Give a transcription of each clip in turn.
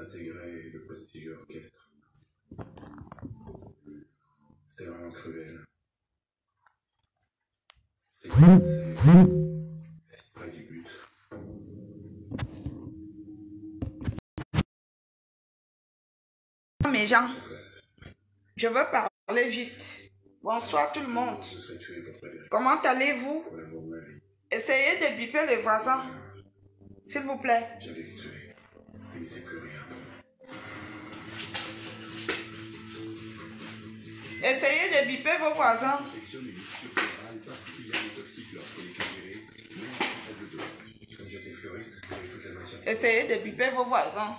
intégrer le prestigieux orchestre. C'était vraiment cruel. C'était près du but. Mes gens, je veux parler vite. Bonsoir tout le monde. Je serais tué pour Frédéric. Comment allez-vous? Pour l'amour de ma vie. Essayez de biper les voisins, s'il vous plaît. J'avais tué. Il n'était plus rien pour moi. Essayez de biper vos voisins. Infection d'une mixture florale particulièrement toxique lorsqu'elle est ingérée, même à faible dose. Comme j'étais fleuriste, j'avais toute la matière. Essayez de biper vos voisins.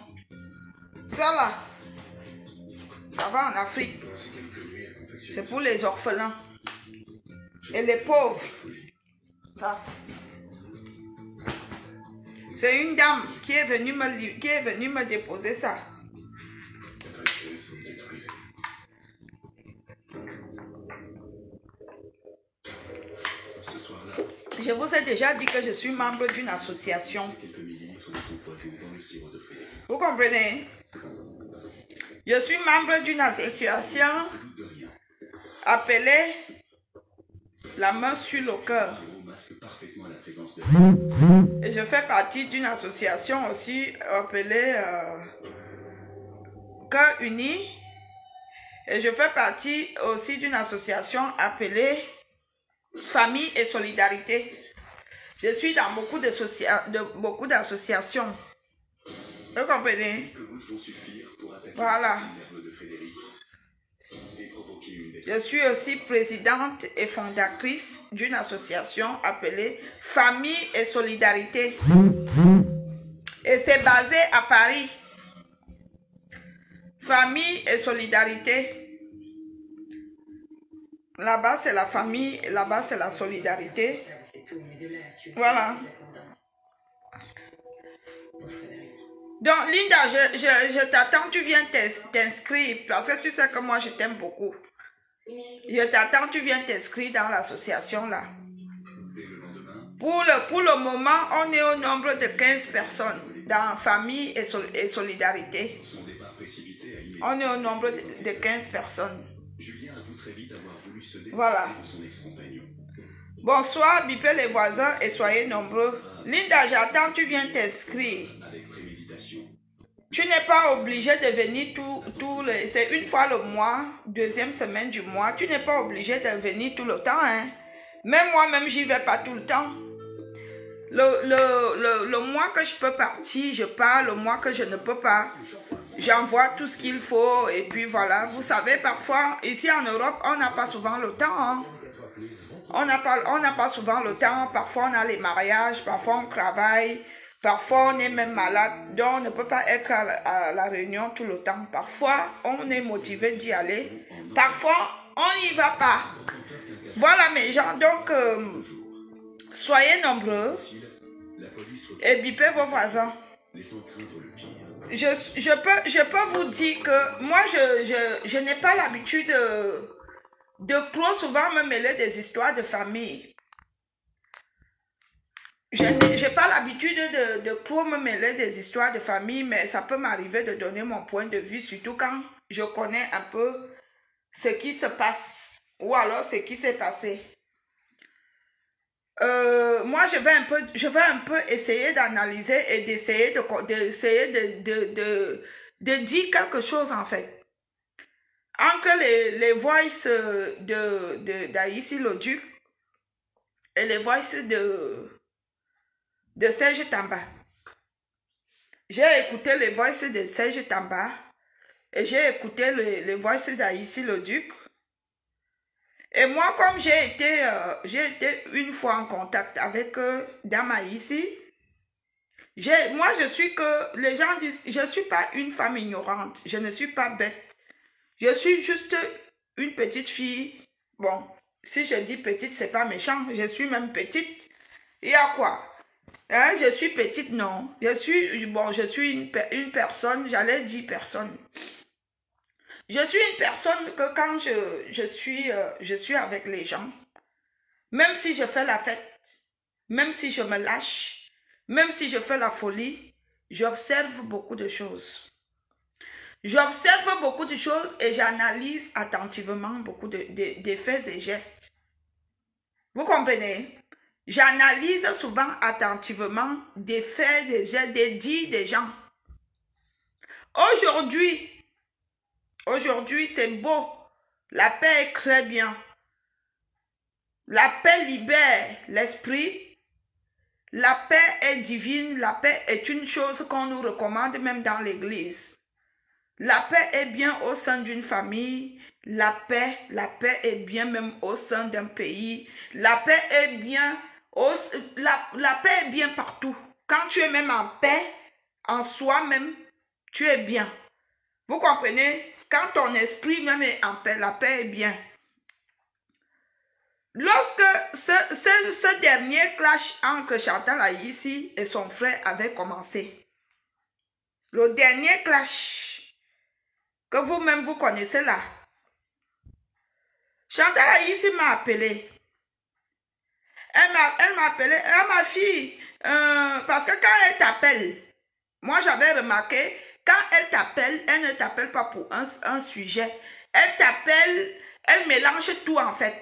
Ça là, ça va en Afrique. Pendant ces quelques nuits à confectionner. C'est pour les orphelins et les pauvres. Ça. C'est une dame qui est venue me déposer ça. La tristesse me détruisait. Ce soir-là, Je vous ai déjà dit que je suis membre d'une association. quelques millilitres de son poison dans le sirop de Frédéric. Vous comprenez? Je suis membre d'une association Je doute de rien. appelée La main sur le cœur. Le sirop masque parfaitement la présence de Et je fais partie d'une association aussi appelée Cœur Uni. Et je fais partie aussi d'une association appelée Famille et Solidarité. Je suis dans beaucoup d'associations. Vous comprenez? que gouttes vont suffire pour attaquer Voilà. le nerveux de Frédéric et provoquer une Je suis aussi présidente et fondatrice d'une association appelée Famille et Solidarité. Et c'est basé à Paris. Famille et Solidarité. Là-bas, c'est la famille, là-bas, c'est la solidarité. Voilà. Donc, Linda, je t'attends, tu viens t'inscrire parce que tu sais que moi, je t'aime beaucoup. Je t'attends, tu viens t'inscrire dans l'association là. dès le lendemain. Pour le moment, on est au nombre de 15 personnes dans Famille et Solidarité. Son départ précipité a immédiatement. On est au nombre de 15 personnes. Julien avoue très vite avoir voulu se débarrasser Voilà. de son ex-compagnon. Bonsoir, bipez les voisins et soyez nombreux. Linda, j'attends, tu viens t'inscrire. Avec préméditation. Tu n'es pas obligé de venir c'est une fois le mois, deuxième semaine du mois. Tu n'es pas obligé de venir tout le temps, hein. Même moi-même, j'y vais pas tout le temps. Le mois que je peux partir, je pars. Le mois que je ne peux pas, j'envoie tout ce qu'il faut. Et puis voilà, vous savez, parfois, ici en Europe, on n'a pas souvent le temps, hein. On n'a pas souvent le temps. Parfois, on a les mariages, parfois, on travaille. Parfois, on est même malade, donc on ne peut pas être à la réunion tout le temps. Parfois, on est motivé d'y aller. Parfois, on n'y va pas. Voilà mes gens, donc soyez nombreux La police et bipez vos voisins. laissant craindre le pire. Je peux vous dire que moi, je n'ai pas l'habitude de trop souvent me mêler des histoires de famille. Je n'ai pas l'habitude de trop me mêler des histoires de famille, mais ça peut m'arriver de donner mon point de vue, surtout quand je connais un peu ce qui se passe ou alors ce qui s'est passé. Moi, je vais un peu essayer d'analyser et d'essayer de dire quelque chose en fait. Entre les voices d'Aïssi Loduc et les voices de Serge Tamba. J'ai écouté les voices de Serge Tamba et j'ai écouté les voices d'Aïssi Loduc. Et moi, comme j'ai été une fois en contact avec Dame Aïssi, moi je suis que, les gens disent, je ne suis pas une femme ignorante, je ne suis pas bête. Je suis juste une petite fille. Bon, si je dis petite, c'est pas méchant, je suis même petite. Il y a quoi? Hein, je suis petite, non. Je suis une personne, j'allais dire personne. Je suis une personne que quand je suis avec les gens, même si je fais la fête, même si je me lâche, même si je fais la folie, j'observe beaucoup de choses. J'observe beaucoup de choses et j'analyse attentivement beaucoup de faits et gestes. Vous comprenez? J'analyse souvent attentivement des faits, des gestes, des dits des gens. Aujourd'hui, c'est beau. La paix est très bien. La paix libère l'esprit. La paix est divine. La paix est une chose qu'on nous recommande même dans l'église. La paix est bien au sein d'une famille. La paix est bien même au sein d'un pays. La paix est bien, la paix est bien partout. Quand tu es même en paix, en soi-même, tu es bien. Vous comprenez? Quand ton esprit même est en paix, la paix est bien. Lorsque ce dernier clash entre Chantal Aïssi et son frère avait commencé, le dernier clash que vous-même vous connaissez là, Chantal Aïssi m'a appelé. Elle m'a appelé, ma fille, parce que quand elle t'appelle, moi j'avais remarqué, quand elle t'appelle, elle ne t'appelle pas pour un sujet. Elle t'appelle, elle mélange tout en fait.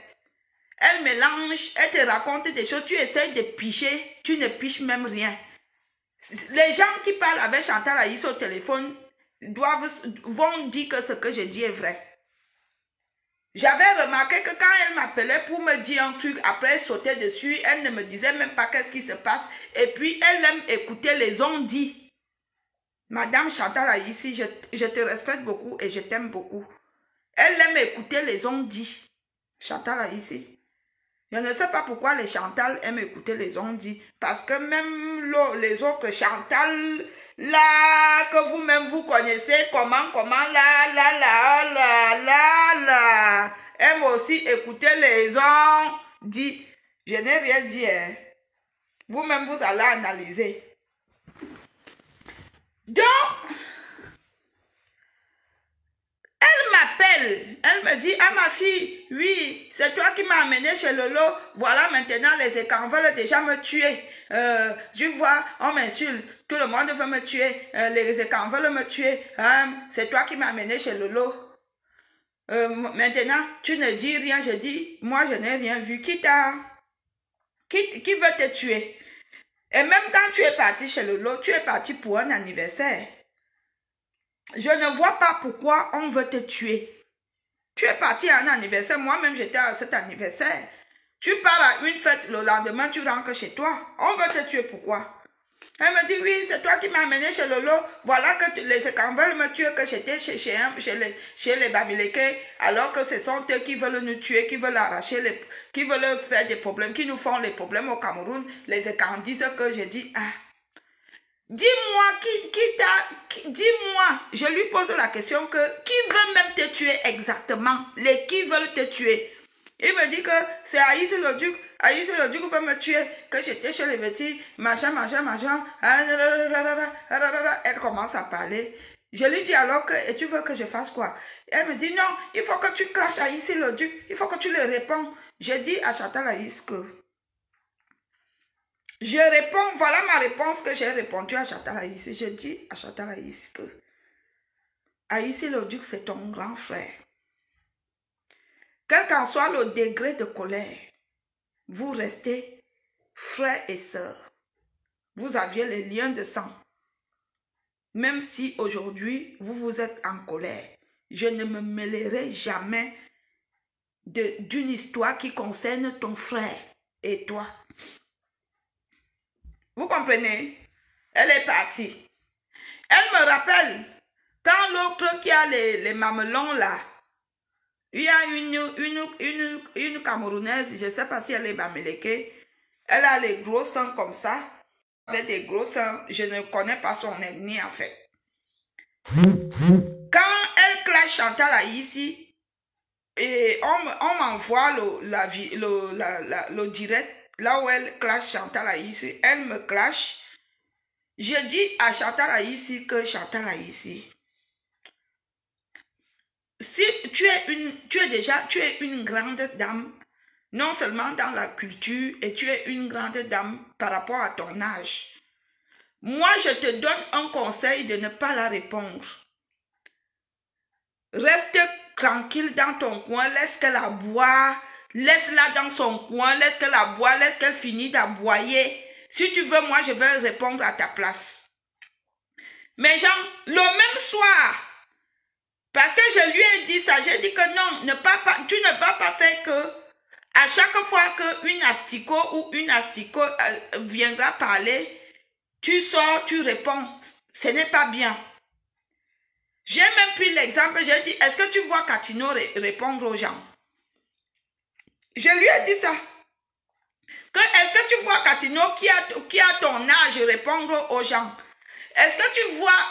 Elle mélange, elle te raconte des choses, tu essaies de picher, tu ne piches même rien. Les gens qui parlent avec Chantal Aïssi au téléphone vont dire que ce que je dis est vrai. J'avais remarqué que quand elle m'appelait pour me dire un truc, après elle sautait dessus, elle ne me disait même pas qu'est-ce qui se passe. Et puis elle aime écouter les on-dit. Madame Chantal Aïssi, je te respecte beaucoup et je t'aime beaucoup. Elle aime écouter les on-dit. Chantal Aïssi. Je ne sais pas pourquoi les Chantal aiment écouter les on-dit. Parce que même les autres Chantal, là, que vous-même vous connaissez, comment, là, aiment aussi écouter les on-dit. Je n'ai rien dit, hein. Vous-même, vous allez analyser. Donc, elle m'appelle, elle me dit, ah ma fille, oui, c'est toi qui m'as amené chez Lolo, voilà maintenant les écrans veulent déjà me tuer, je vois, on m'insulte, tout le monde veut me tuer, les écrans veulent me tuer, c'est toi qui m'as amené chez Lolo. Maintenant, tu ne dis rien, je dis, moi je n'ai rien vu, qui veut te tuer? Et même quand tu es parti chez Lolo, tu es parti pour un anniversaire. Je ne vois pas pourquoi on veut te tuer. Tu es parti à un anniversaire, moi-même j'étais à cet anniversaire. Tu pars à une fête, le lendemain tu rentres chez toi. On veut te tuer, pourquoi? Elle me dit, oui, c'est toi qui m'as amené chez Lolo. Voilà que les écrans veulent me tuer, que j'étais chez les Bamileke, alors que ce sont eux qui veulent nous tuer, qui veulent arracher, qui veulent faire des problèmes, qui nous font les problèmes au Cameroun. Les écrans disent que j'ai dit, ah. Dis-moi, dis-moi, je lui pose la question que, qui veut même te tuer exactement? Les qui veulent te tuer? Il me dit que c'est Aïssi le Duc veut me tuer, que j'étais chez les petits, machin. Elle commence à parler. Je lui dis alors que, et tu veux que je fasse quoi? Elle me dit non, il faut que tu clashes Aïssi le Duc, il faut que tu le réponds. J'ai dit à Chantal Aïssi que, je réponds, voilà ma réponse que j'ai répondu à Chantal Aïssi. Je dis à Chantal Aïssi que Aïssi le Duc, c'est ton grand frère. Quel qu'en soit le degré de colère, vous restez frères et sœurs. Vous aviez les liens de sang. Même si aujourd'hui, vous êtes en colère, je ne me mêlerai jamais d'une histoire qui concerne ton frère et toi. Vous comprenez? Elle est partie. Elle me rappelle, quand l'autre qui a les mamelons là, il y a une Camerounaise, je ne sais pas si elle est Bamileke, elle a les gros seins comme ça, avec des gros seins, je ne connais pas son ethnie en fait. Quand elle clash Chantal Aïssi, et on m'envoie le direct, là où elle clash Chantal Aïssi, elle me clash. Je dis à Chantal Aïssi que Chantal Aïssi, si tu es une grande dame, non seulement dans la culture, et tu es une grande dame par rapport à ton âge, moi je te donne un conseil de ne pas la répondre. Reste tranquille dans ton coin, laisse qu'elle aboie, laisse-la dans son coin, laisse qu'elle aboie, laisse qu'elle finisse d'aboyer. Si tu veux, moi, je vais répondre à ta place. Mais genre, le même soir, parce que je lui ai dit ça, j'ai dit que non, tu ne vas pas faire que à chaque fois qu'une asticot ou une asticot viendra parler, tu sors, tu réponds. Ce n'est pas bien. J'ai même pris l'exemple, j'ai dit, est-ce que tu vois Katino répondre aux gens? Je lui ai dit ça. Est-ce que tu vois Katino qui a ton âge répondre aux gens? Est-ce que tu vois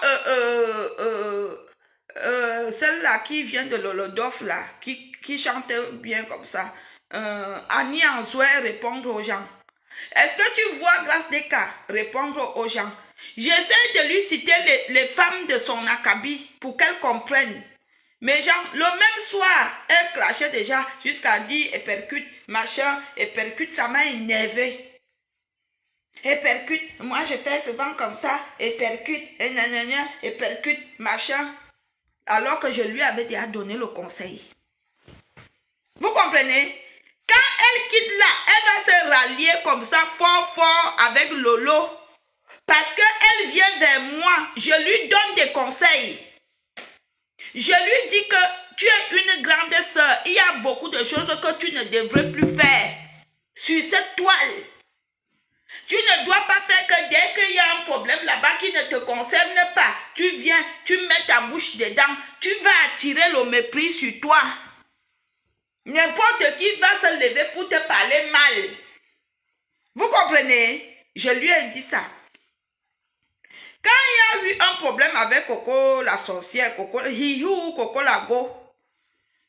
celle-là qui vient de l'Olodof là, qui chante bien comme ça, Annie Anzoué répondre aux gens? Est-ce que tu vois Grâce Deka répondre aux gens? J'essaie de lui citer les femmes de son acabit pour qu'elle comprenne. Mais genre, le même soir, elle clashait déjà jusqu'à dire et percute, machin, et percute, ça m'a énervé. Et percute, moi je fais souvent comme ça, et percute, et nanana, et percute, machin. Alors que je lui avais déjà donné le conseil. Vous comprenez? Quand elle quitte là, elle va se rallier comme ça, fort, avec Lolo. Parce qu'elle vient vers moi, je lui donne des conseils. Je lui dis que tu es une grande sœur. Il y a beaucoup de choses que tu ne devrais plus faire sur cette toile. Tu ne dois pas faire que dès qu'il y a un problème là-bas qui ne te concerne pas, tu viens, tu mets ta bouche dedans, tu vas attirer le mépris sur toi. N'importe qui va se lever pour te parler mal. Vous comprenez? Je lui ai dit ça. Quand il y a eu un problème avec Coco la sorcière, Coco Hiou, Coco Lago,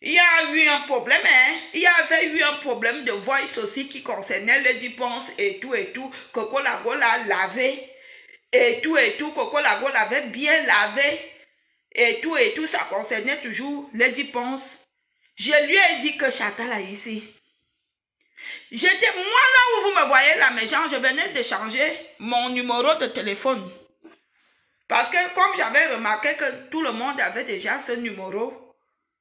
il y a eu un problème, hein? Il y avait eu un problème de voice aussi qui concernait Lady Ponce et tout. Coco Lago l'a lavé et tout. Coco Lago l'avait bien lavé et tout. Ça concernait toujours Lady Ponce. Je lui ai dit que Chantal est ici. Moi là où vous me voyez là, mes gens, je venais de changer mon numéro de téléphone. Parce que comme j'avais remarqué que tout le monde avait déjà ce numéro,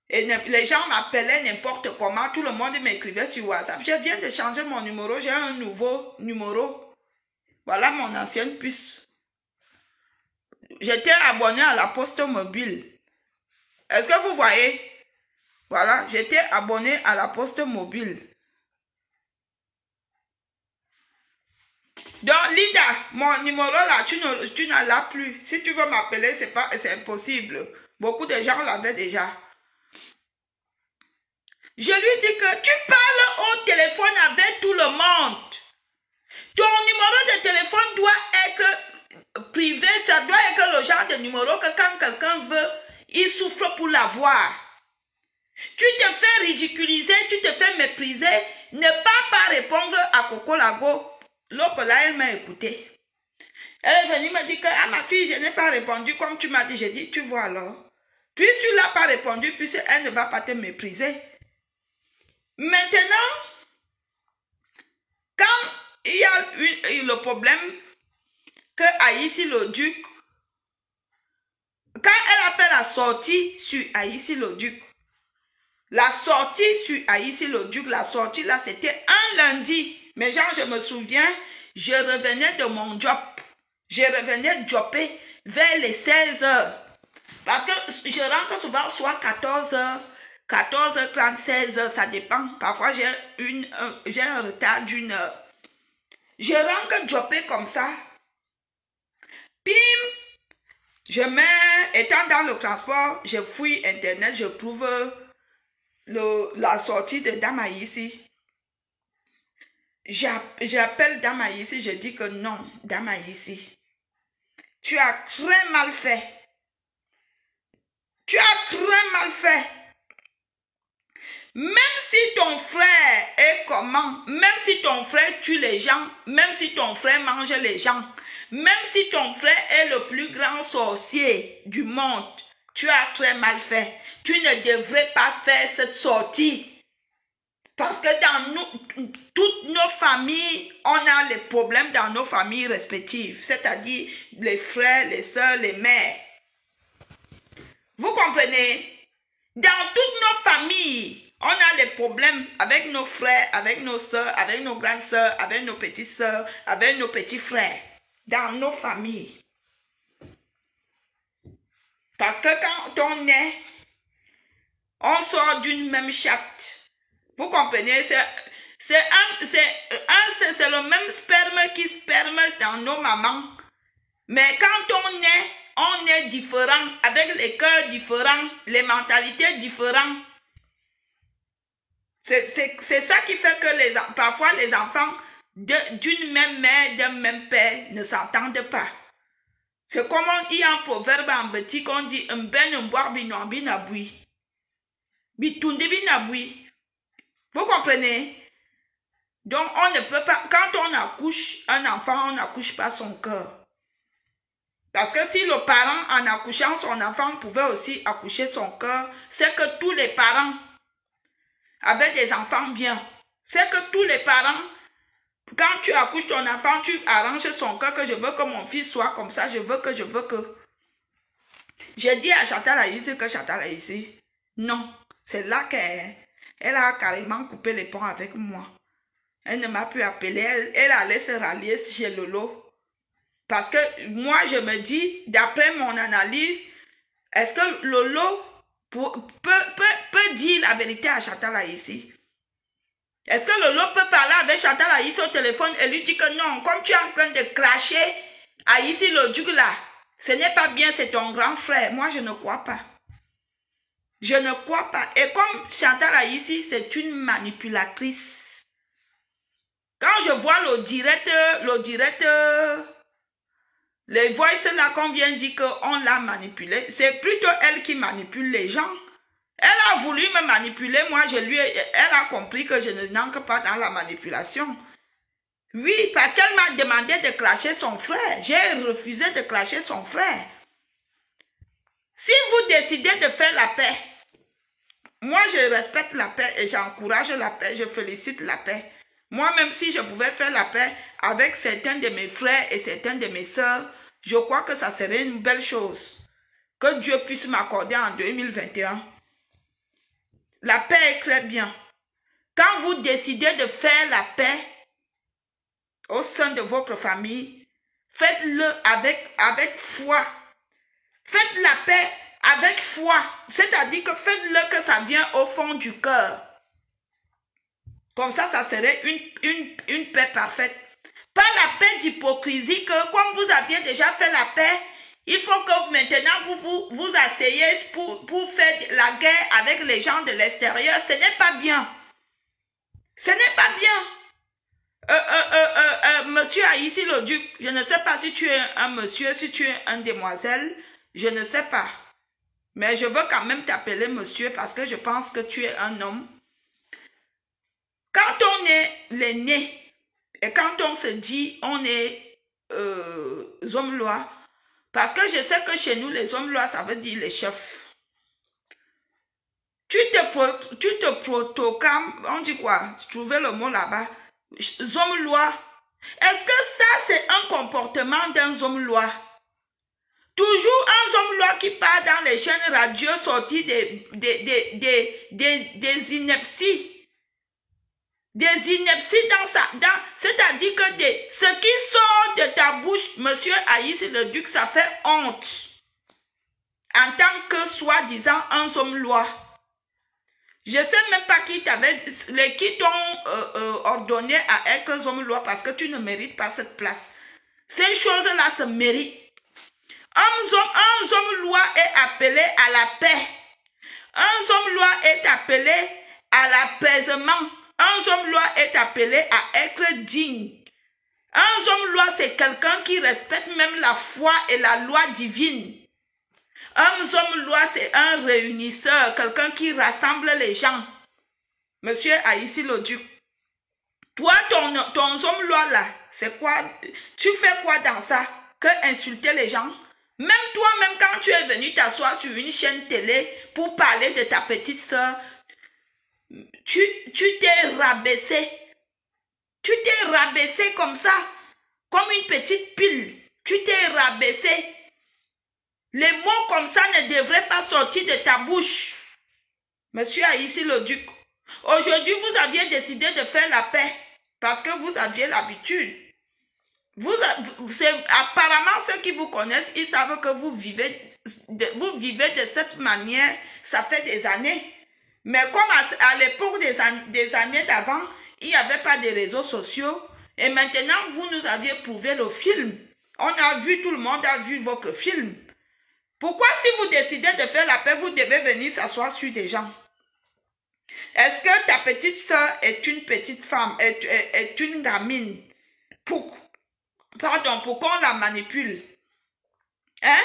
et les gens m'appelaient n'importe comment, tout le monde m'écrivait sur WhatsApp. Je viens de changer mon numéro, j'ai un nouveau numéro. Voilà mon ancienne puce. J'étais abonné à la Poste Mobile. Est-ce que vous voyez? Voilà, j'étais abonné à la Poste Mobile. Donc, Linda, mon numéro là, tu ne l'as plus. Si tu veux m'appeler, c'est impossible. Beaucoup de gens l'avaient déjà. Je lui dis que tu parles au téléphone avec tout le monde. Ton numéro de téléphone doit être privé. Ça doit être le genre de numéro que quand quelqu'un veut, il souffre pour l'avoir. Tu te fais ridiculiser, tu te fais mépriser. Ne pas répondre à Coco Lago. L'autre là, elle m'a écouté. Elle est venue me dire que à ma fille, je n'ai pas répondu comme tu m'as dit. J'ai dit, tu vois alors. Puis tu n'as pas répondu, puis elle ne va pas te mépriser. Maintenant, quand il y a eu le problème que Aïssi le Duc, quand elle a fait la sortie sur Aïssi le Duc, la sortie sur Aïssi le Duc, la sortie là, c'était un lundi. Mais genre, je me souviens, je revenais de mon job. Je revenais jobber vers les 16 h. Parce que je rentre souvent soit 14 h, 14h30, 16 h, ça dépend. Parfois, j'ai un retard d'1 heure. Je rentre jobber comme ça. Pim! Étant dans le transport, je fouille Internet, je trouve la sortie de Dame ici. J'appelle Dame ici, je dis que non, Dame ici. Tu as très mal fait. Tu as très mal fait. Même si ton frère est comment, même si ton frère tue les gens, même si ton frère mange les gens, même si ton frère est le plus grand sorcier du monde, tu as très mal fait. Tu ne devrais pas faire cette sortie. Parce que dans toutes nos familles, on a les problèmes dans nos familles respectives, c'est-à-dire les frères, les sœurs, les mères. Vous comprenez? Dans toutes nos familles, on a des problèmes avec nos frères, avec nos soeurs, avec nos grandes soeurs, avec nos petites soeurs, avec nos petits frères. Dans nos familles. Parce que quand on est, on sort d'une même chatte. Vous comprenez? C'est le même sperme qui sperme dans nos mamans. Mais quand on est différent, avec les cœurs différents, les mentalités différentes. C'est ça qui fait que parfois les enfants d'une même mère, d'un même père ne s'entendent pas. C'est comme il y a un proverbe en petit qu'on dit un ben un boire binouambi naboui. Bitundi binaboui. Vous comprenez? Donc on ne peut pas, quand on accouche un enfant, on n'accouche pas son cœur. Parce que si le parent en accouchant son enfant pouvait aussi accoucher son cœur, c'est que tous les parents avaient des enfants bien. C'est que tous les parents, quand tu accouches ton enfant, tu arranges son cœur, que je veux que mon fils soit comme ça, je veux que. J'ai dit à Chantal Aïssi que Chantal Aïssi, non, c'est là qu'elle a carrément coupé les ponts avec moi. Elle ne m'a plus appelé, elle allait se rallier chez Lolo. Parce que moi, je me dis, d'après mon analyse, est-ce que Lolo peut dire la vérité à Chantal Aïssi? Est-ce que Lolo peut parler avec Chantal Aïssi au téléphone et lui dire que non, comme tu es en train de clasher Aïssi le duc là, ce n'est pas bien, c'est ton grand frère. Moi, je ne crois pas. Je ne crois pas. Et comme Chantal Aïssi, c'est une manipulatrice. Quand je vois le direct, les voices là qu'on vient dire qu'on l'a manipulé, c'est plutôt elle qui manipule les gens. Elle a voulu me manipuler, moi elle a compris que je n'entre pas dans la manipulation. Oui, parce qu'elle m'a demandé de clasher son frère. J'ai refusé de clasher son frère. Si vous décidez de faire la paix, moi je respecte la paix et j'encourage la paix, je félicite la paix. Moi, même si je pouvais faire la paix avec certains de mes frères et certains de mes sœurs, je crois que ça serait une belle chose. Que Dieu puisse m'accorder en 2021. La paix est très bien. Quand vous décidez de faire la paix au sein de votre famille, faites-le avec foi. Faites la paix avec foi. C'est-à-dire que faites-le que ça vient au fond du cœur. Comme ça serait une paix parfaite. Pas la paix d'hypocrisie que comme vous aviez déjà fait la paix, il faut que maintenant vous asseyez pour faire la guerre avec les gens de l'extérieur. Ce n'est pas bien. Ce n'est pas bien. Monsieur Aïssi le duc, je ne sais pas si tu es un monsieur, si tu es une demoiselle, je ne sais pas. Mais je veux quand même t'appeler monsieur parce que je pense que tu es un homme. Quand on est l'aîné et quand on se dit on est homme-loi, parce que je sais que chez nous les hommes-loi ça veut dire les chefs. Tu te proclames, on dit quoi? Trouvez le mot là-bas. Homme-loi. Est-ce que ça c'est un comportement d'un homme-loi? Toujours un homme-loi qui part dans les chaînes radio sortir des inepties. Des inepties c'est-à-dire que ce qui sort de ta bouche, monsieur Aïssi le duc, ça fait honte. En tant que soi-disant un homme-loi. Je ne sais même pas qui t'ont ordonné à être homme-loi parce que tu ne mérites pas cette place. Ces choses-là se méritent. Un homme-loi est appelé à la paix. Un homme-loi est appelé à l'apaisement. Un homme-loi est appelé à être digne. Un homme-loi, c'est quelqu'un qui respecte même la foi et la loi divine. Un homme-loi, c'est un réunisseur, quelqu'un qui rassemble les gens. Monsieur Aïssi le duc. Toi, ton homme-loi là, c'est quoi? Tu fais quoi dans ça? Que insulter les gens? Même toi-même, quand tu es venu t'asseoir sur une chaîne télé pour parler de ta petite soeur, tu t'es rabaissé. Tu t'es rabaissé comme ça, comme une petite pile. Tu t'es rabaissé. Les mots comme ça ne devraient pas sortir de ta bouche. Monsieur Haïssi le duc, aujourd'hui, vous aviez décidé de faire la paix parce que vous aviez l'habitude. Apparemment, ceux qui vous connaissent, ils savent que vous vivez de cette manière, ça fait des années. Mais comme à l'époque des années d'avant, il n'y avait pas de réseaux sociaux, et maintenant, vous nous aviez prouvé le film. On a vu, tout le monde a vu votre film. Pourquoi si vous décidez de faire la paix, vous devez venir s'asseoir sur des gens? Est-ce que ta petite soeur est une petite femme, est une gamine? Pardon, pour qu'on la manipule? Hein?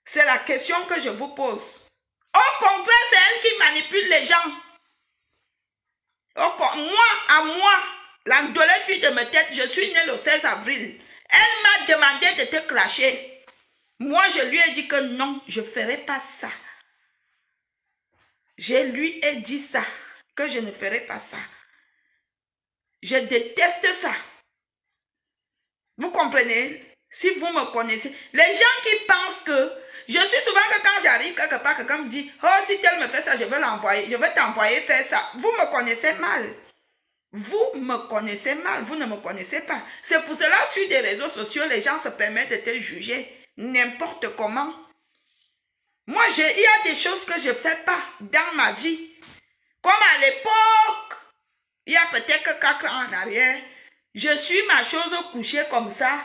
C'est la question que je vous pose. Au contraire, c'est elle qui manipule les gens. Moi, la dolée fille de ma tête, je suis née le 16 avril. Elle m'a demandé de te clasher. Moi, je lui ai dit que non, je ne ferai pas ça. Je lui ai dit ça, que je ne ferai pas ça. Je déteste ça. Vous comprenez? Si vous me connaissez, les gens qui pensent que, je suis souvent que quand j'arrive quelque part, quelqu'un me dit, oh, si tel me fait ça, je vais l'envoyer, je vais t'envoyer faire ça. Vous me connaissez mal. Vous me connaissez mal, vous ne me connaissez pas. C'est pour cela, sur des réseaux sociaux, les gens se permettent de te juger n'importe comment. Moi, il y a des choses que je ne fais pas dans ma vie. Comme à l'époque, il y a peut-être que 4 ans en arrière, je suis ma chose couchée comme ça.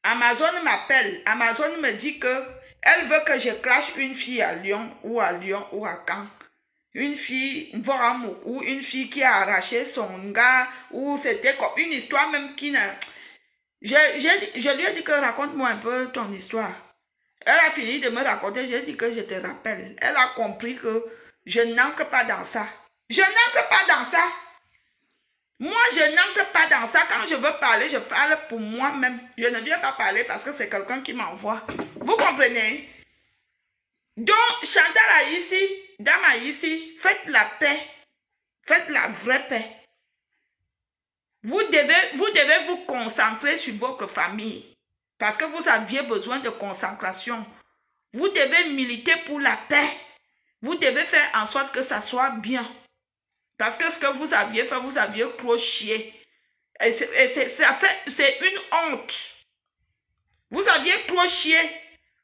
Amazon m'appelle. Amazon me dit que elle veut que je clash une fille à Lyon ou à Caen. Une fille, ou une fille qui a arraché son gars, ou c'était comme une histoire même qui n'a... Je lui ai dit que raconte-moi un peu ton histoire. Elle a fini de me raconter, j'ai dit que je te rappelle. Elle a compris que je n'entre pas dans ça. Je n'entre pas dans ça. Moi, je n'entre pas dans ça. Quand je veux parler, je parle pour moi-même. Je ne viens pas parler parce que c'est quelqu'un qui m'envoie. Vous comprenez? Donc, Chantal Haïssi, Dame Haïssi, faites la paix. Faites la vraie paix. Vous devez vous concentrer sur votre famille. Parce que vous aviez besoin de concentration. Vous devez militer pour la paix. Vous devez faire en sorte que ça soit bien. Parce que ce que vous aviez fait, vous aviez trop chié. Et c'est une honte. Vous aviez trop chié.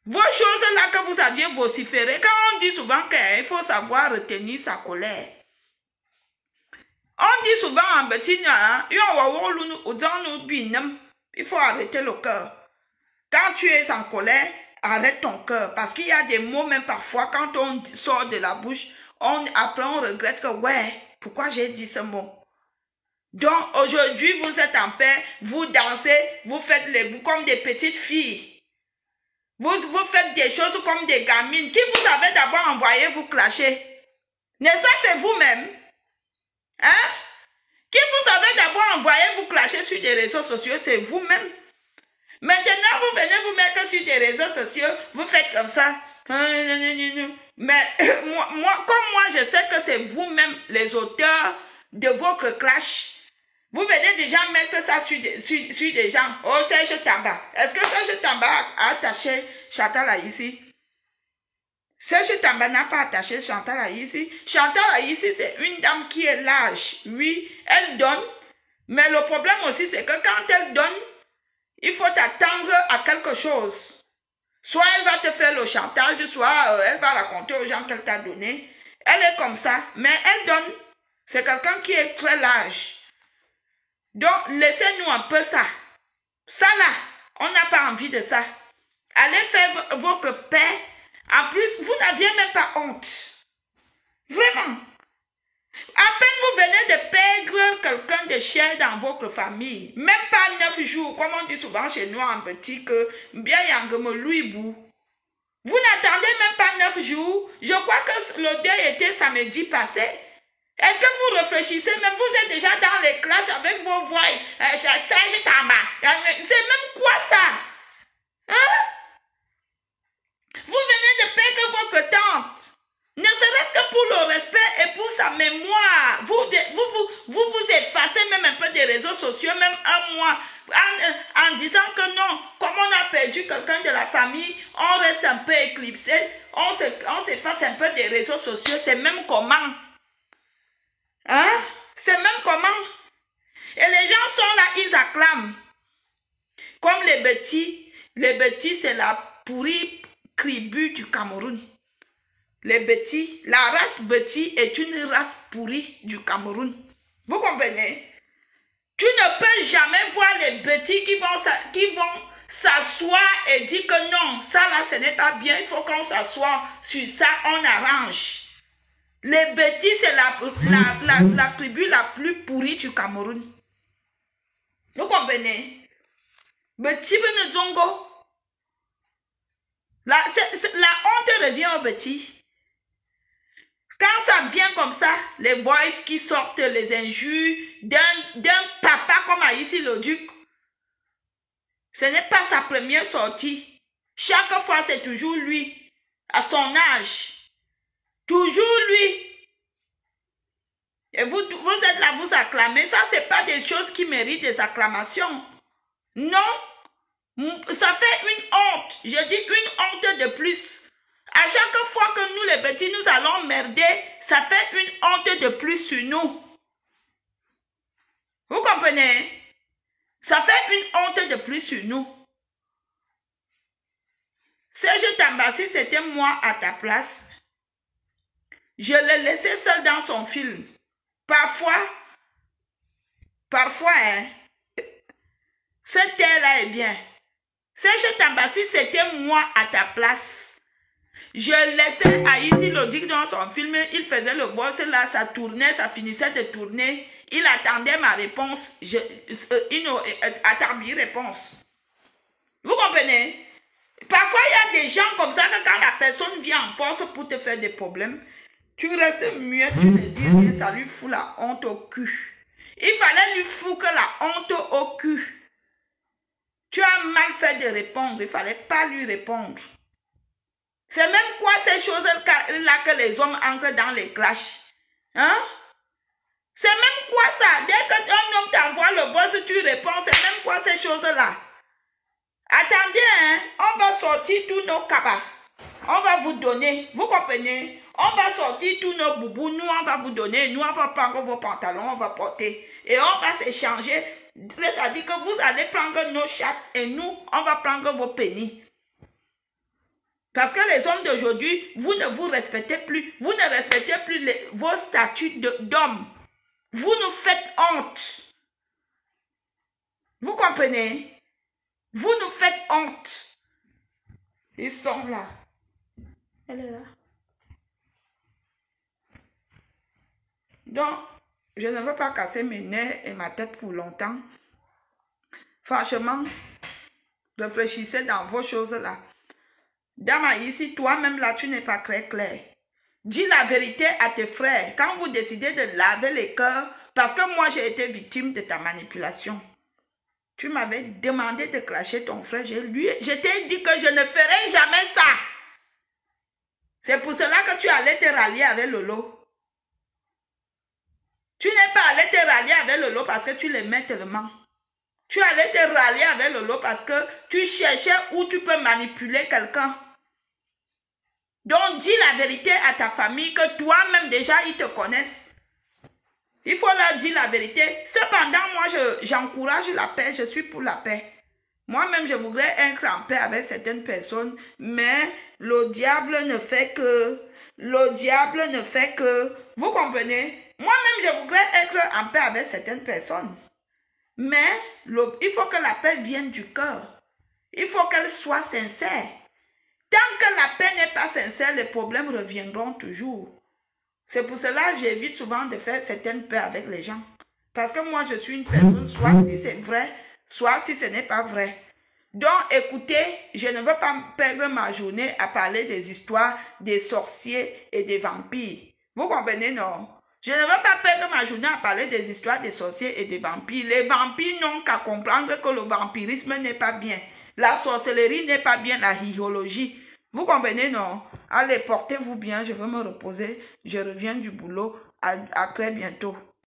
Vos choses là que vous aviez vociféré, quand on dit souvent qu'il faut savoir retenir sa colère. On dit souvent en petit, il faut arrêter le cœur. Quand tu es en colère, arrête ton cœur. Parce qu'il y a des mots, même parfois, quand on sort de la bouche, après on regrette que, ouais, pourquoi j'ai dit ce mot? Donc, aujourd'hui, vous êtes en paix, vous dansez, vous faites les bouts comme des petites filles. Vous faites des choses comme des gamines. Qui vous avez d'abord envoyé vous clasher? N'est-ce pas, c'est vous-même? Hein? Qui vous avez d'abord envoyé vous clasher sur des réseaux sociaux? C'est vous-même. Maintenant, vous venez vous mettre sur des réseaux sociaux, vous faites comme ça. Mais comme moi, je sais que c'est vous-même les auteurs de votre clash. Vous venez déjà mettre ça sur des gens. Oh, Serge Tamba. Est-ce que Serge Tamba a attaché Chantal Haïssi? Serge Tamba n'a pas attaché Chantal Haïssi. Chantal Haïssi, c'est une dame qui est lâche. Oui, elle donne. Mais le problème aussi, c'est que quand elle donne, il faut attendre à quelque chose. Soit elle va te faire le chantage, soit elle va raconter aux gens qu'elle t'a donné. Elle est comme ça, mais elle donne. C'est quelqu'un qui est très large. Donc, laissez-nous un peu ça. Ça là, on n'a pas envie de ça. Allez faire votre paix. En plus, vous n'aviez même pas honte. Vraiment. À peine vous venez de perdre quelqu'un de cher dans votre famille. Même pas 9 jours, comme on dit souvent chez nous en petit, que bien yangme Louis-Bou. Vous n'attendez même pas 9 jours. Je crois que le deuil était samedi passé. Est-ce que vous réfléchissez même? Vous êtes déjà dans les clashs avec vos voix. C'est même quoi ça? Hein? Vous venez de perdre votre tante. Ne serait-ce que pour le respect et pour sa mémoire. Vous effacez même un peu des réseaux sociaux, même un mois, en disant que non, comme on a perdu perdu quelqu'un de la famille, on reste un peu éclipsé, on s'efface un peu des réseaux sociaux, c'est même comment. Hein? C'est même comment. Et les gens sont là, ils acclament. Comme les Bétis. Les Bétis, c'est la pourrie tribu du Cameroun. Les Bétis, la race Bétis est une race pourrie du Cameroun. Vous comprenez? Tu ne peux jamais voir les Bétis qui vont s'asseoir et dire que non, ça là, ce n'est pas bien, il faut qu'on s'assoie sur ça, on arrange. Les Bétis, c'est la tribu la plus pourrie du Cameroun. Vous comprenez? Bétis Benezongo. La honte revient aux Bétis. Quand ça vient comme ça, les voix qui sortent, les injures d'un papa comme Aïssi le Duc, ce n'est pas sa première sortie. Chaque fois, c'est toujours lui, à son âge. Toujours lui. Et vous êtes là, vous acclamez. Ça, ce n'est pas des choses qui méritent des acclamations. Non. Ça fait une honte. Je dis une honte de plus. À chaque fois que nous, les petits, nous allons merder, ça fait une honte de plus sur nous. Vous comprenez? Ça fait une honte de plus sur nous. Serge Tambassi, c'était moi à ta place. Je l'ai laissé seul dans son film. Parfois, hein, cette terre-là est bien. Serge Tambassi, c'était moi à ta place. Je laissais Aïssi Lodic dans son film, il faisait le boss là, ça tournait, ça finissait de tourner. Il attendait ma réponse, attendait réponse. Vous comprenez? Parfois, il y a des gens comme ça que quand la personne vient en force pour te faire des problèmes, tu restes muet, tu ne dis rien, ça lui fout la honte au cul. Il fallait lui foutre la honte au cul. Tu as mal fait de répondre, il ne fallait pas lui répondre. C'est même quoi ces choses-là que les hommes entrent dans les clashs. Hein? C'est même quoi ça? Dès qu'un homme t'envoie le boss, tu réponds. C'est même quoi ces choses-là? Attendez, hein? On va sortir tous nos cabas. On va vous donner. Vous comprenez? On va sortir tous nos boubous. Nous, on va vous donner. Nous, on va prendre vos pantalons. On va porter. Et on va s'échanger. C'est-à-dire que vous allez prendre nos chattes. Et nous, on va prendre vos pénis. Parce que les hommes d'aujourd'hui, vous ne vous respectez plus. Vous ne respectez plus vos statuts d'hommes. Vous nous faites honte. Vous comprenez? Vous nous faites honte. Ils sont là. Elle est là. Donc, je ne veux pas casser mes nerfs et ma tête pour longtemps. Franchement, réfléchissez dans vos choses là. Dama, ici, toi-même là, tu n'es pas très clair. Dis la vérité à tes frères. Quand vous décidez de laver les cœurs, parce que moi, j'ai été victime de ta manipulation. Tu m'avais demandé de clasher ton frère. Je t'ai dit que je ne ferai jamais ça. C'est pour cela que tu allais te rallier avec Lolo. Tu n'es pas allé te rallier avec Lolo parce que tu l'aimais tellement. Tu allais te rallier avec Lolo parce que tu cherchais où tu peux manipuler quelqu'un. Donc, dis la vérité à ta famille que toi-même déjà, ils te connaissent. Il faut leur dire la vérité. Cependant, moi, j'encourage la paix. Je suis pour la paix. Moi-même, je voudrais être en paix avec certaines personnes. Mais le diable ne fait que... Vous comprenez? Moi-même, je voudrais être en paix avec certaines personnes. Mais il faut que la paix vienne du cœur. Il faut qu'elle soit sincère. Tant que la paix n'est pas sincère, les problèmes reviendront toujours. C'est pour cela que j'évite souvent de faire certaines paix avec les gens. Parce que moi, je suis une personne, soit si c'est vrai, soit si ce n'est pas vrai. Donc, écoutez, je ne veux pas perdre ma journée à parler des histoires des sorciers et des vampires. Vous comprenez, non? Je ne veux pas perdre ma journée à parler des histoires des sorciers et des vampires. Les vampires n'ont qu'à comprendre que le vampirisme n'est pas bien. La sorcellerie n'est pas bien, la hyologie. Vous comprenez, non? Allez, portez-vous bien, je veux me reposer. Je reviens du boulot. À très bientôt.